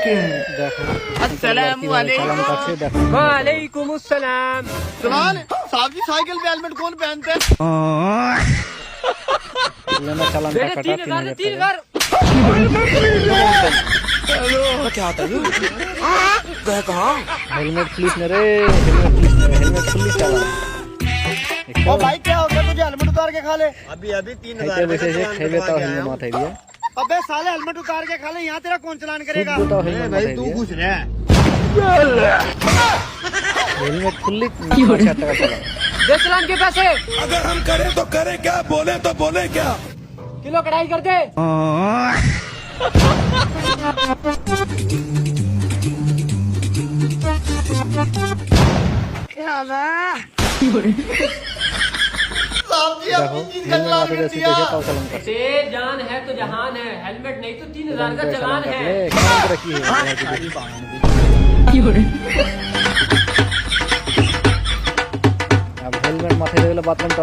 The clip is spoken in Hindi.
देखो अस्सलाम वालेकुम। वालेकुम अस्सलाम। सुभान साहब जी, साइकिल पे हेलमेट कौन पहनते हैं? लेना चालान का मेरे कटा 3,000 3,000 3,000। क्या होता है ये? गए कहाँ? हेलमेट पुलिस ने रे, हेलमेट पुलिस ने, हेलमेट पुलिस चालान ओ भाई क्या हो गया तुझे? हेलमेट उतार के खा ले। अभी खाइते वैसे से खाइबे तो हेलमेट माथे दिया अबे साले हेलमेट उतार के खा ले, यहाँ तेरा कौन चलान करेगा? तो हेलमेट माथे दिया हेलमेट पुलिस 60 टका चालान दे चलान के पैसे। अगर हम करें तो करें क्या, बोले तो बोले क्या। किलो कढ़ाई कर दे। साहब जी देखो अपनी चीज का हेलमेट चलान माथे कर जैसे दिया। देखे तो चालान कर से जान है तो जहान है, हेलमेट नहीं तो 3,000 का चालान चलान कर है। ले कौन रखी है अब हेलमेट माथे देले बात में तो